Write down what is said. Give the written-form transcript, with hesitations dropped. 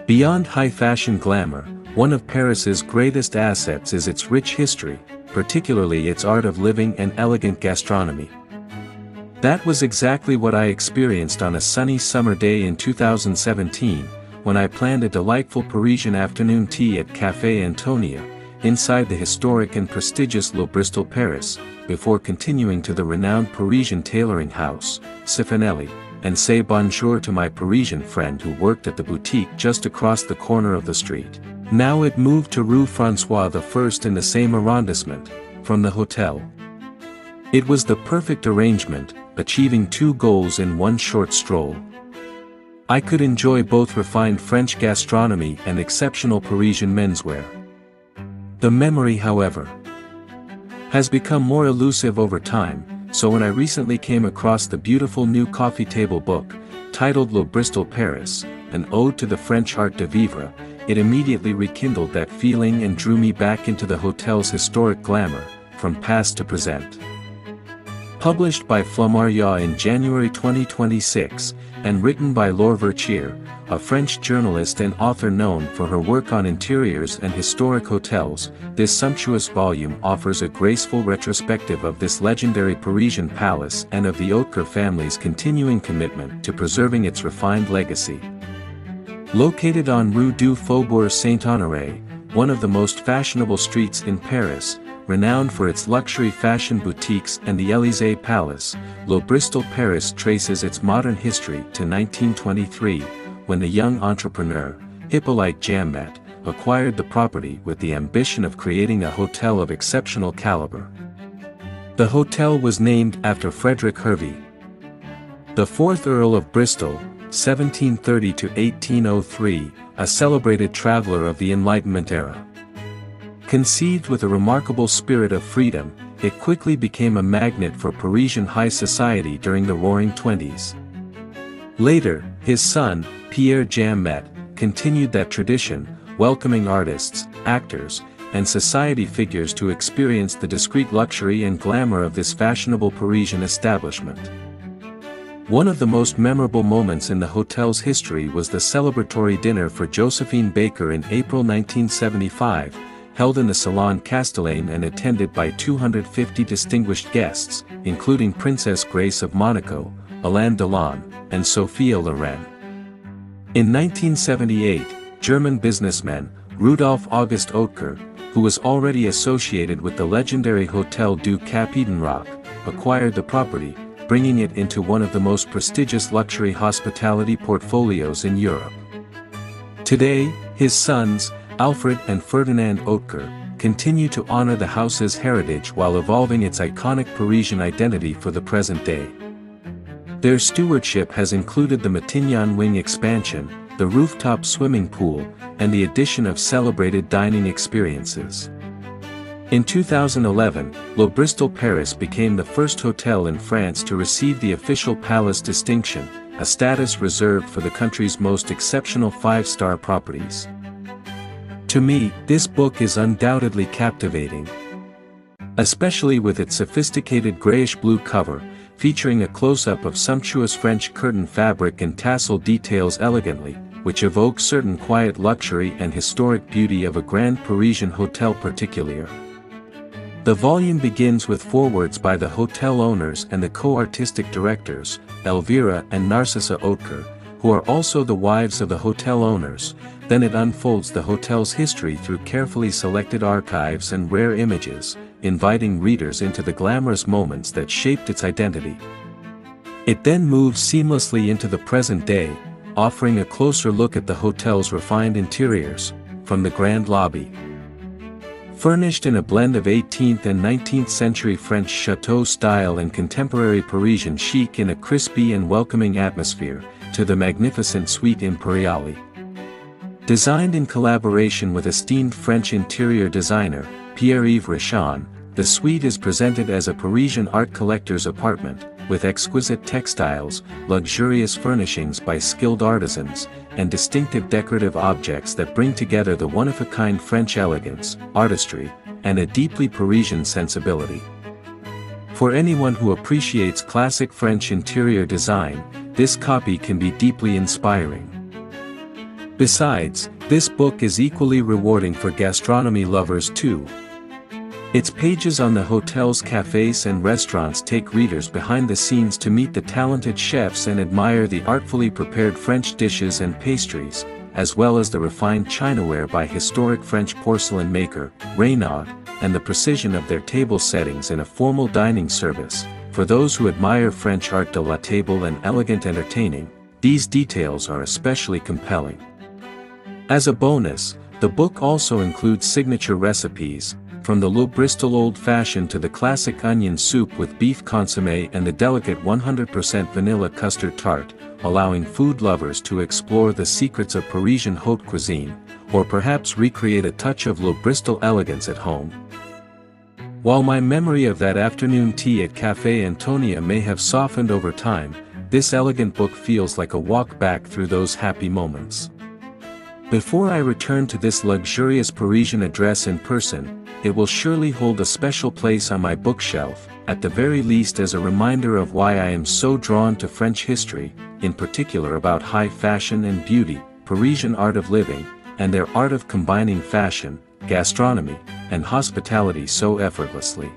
Beyond high-fashion glamour, one of Paris's greatest assets is its rich history, particularly its art of living and elegant gastronomy. That was exactly what I experienced on a sunny summer day in 2017, when I planned a delightful Parisian afternoon tea at Café Antonia, inside the historic and prestigious Bristol Paris, before continuing to the renowned Parisian tailoring house, Siffanelli, and say bonjour to my Parisian friend who worked at the boutique just across the corner of the street. Now it moved to Rue François I in the same arrondissement, from the hotel. It was the perfect arrangement, achieving two goals in one short stroll. I could enjoy both refined French gastronomy and exceptional Parisian menswear. The memory, however, has become more elusive over time, so when I recently came across the beautiful new coffee table book, titled Bristol Paris, an ode to the French Art de Vivre, it immediately rekindled that feeling and drew me back into the hotel's historic glamour, from past to present. Published by Flammarion in January 2026, and written by Laure Vertier, a French journalist and author known for her work on interiors and historic hotels, this sumptuous volume offers a graceful retrospective of this legendary Parisian palace and of the Hautecœur family's continuing commitment to preserving its refined legacy. Located on Rue du Faubourg Saint-Honoré, one of the most fashionable streets in Paris, renowned for its luxury fashion boutiques and the Élysée Palace, Bristol Paris traces its modern history to 1923, when the young entrepreneur, Hippolyte Jammet, acquired the property with the ambition of creating a hotel of exceptional caliber. The hotel was named after Frederick Hervey, the 4th Earl of Bristol, 1730 to 1803, a celebrated traveler of the Enlightenment era. Conceived with a remarkable spirit of freedom, it quickly became a magnet for Parisian high society during the Roaring Twenties. Later, his son, Pierre Jammet, continued that tradition, welcoming artists, actors, and society figures to experience the discreet luxury and glamour of this fashionable Parisian establishment. One of the most memorable moments in the hotel's history was the celebratory dinner for Josephine Baker in April 1975, held in the Salon Castellane and attended by 250 distinguished guests, including Princess Grace of Monaco, Alain Delon, and Sophia Loren. In 1978, German businessman, Rudolf August Hautecœur, who was already associated with the legendary Hotel du Cap Edenrock, acquired the property, bringing it into one of the most prestigious luxury hospitality portfolios in Europe. Today, his sons, Alfred and Ferdinand Hautecœur, continue to honor the house's heritage while evolving its iconic Parisian identity for the present day. Their stewardship has included the Matignon wing expansion, the rooftop swimming pool, and the addition of celebrated dining experiences. In 2011, Bristol Paris became the first hotel in France to receive the official Palace distinction, a status reserved for the country's most exceptional 5-star properties. To me, this book is undoubtedly captivating, especially with its sophisticated grayish-blue cover, featuring a close-up of sumptuous French curtain fabric and tassel details elegantly, which evoke certain quiet luxury and historic beauty of a grand Parisian hotel particulier. The volume begins with forewords by the hotel owners and the co-artistic directors, Elvira and Narcissa Hautecœur, who are also the wives of the hotel owners. Then it unfolds the hotel's history through carefully selected archives and rare images, inviting readers into the glamorous moments that shaped its identity. It then moves seamlessly into the present day, offering a closer look at the hotel's refined interiors, from the grand lobby, furnished in a blend of 18th and 19th century French chateau style and contemporary Parisian chic in a crispy and welcoming atmosphere, to the magnificent Suite Imperiale. Designed in collaboration with esteemed French interior designer, Pierre-Yves Richon, the suite is presented as a Parisian art collector's apartment, with exquisite textiles, luxurious furnishings by skilled artisans, and distinctive decorative objects that bring together the one-of-a-kind French elegance, artistry, and a deeply Parisian sensibility. For anyone who appreciates classic French interior design, this copy can be deeply inspiring. Besides, this book is equally rewarding for gastronomy lovers too. Its pages on the hotels, cafes and restaurants take readers behind the scenes to meet the talented chefs and admire the artfully prepared French dishes and pastries, as well as the refined chinaware by historic French porcelain maker, Reynaud, and the precision of their table settings in a formal dining service. For those who admire French art de la table and elegant entertaining, these details are especially compelling. As a bonus, the book also includes signature recipes, from the low Bristol old-fashioned to the classic onion soup with beef consommé and the delicate 100% vanilla custard tart, allowing food lovers to explore the secrets of Parisian haute cuisine, or perhaps recreate a touch of low Bristol elegance at home. While my memory of that afternoon tea at Café Antonia may have softened over time, this elegant book feels like a walk back through those happy moments. Before I return to this luxurious Parisian address in person, it will surely hold a special place on my bookshelf, at the very least as a reminder of why I am so drawn to French history, in particular about high fashion and beauty, Parisian art of living, and their art of combining fashion, gastronomy, and hospitality so effortlessly.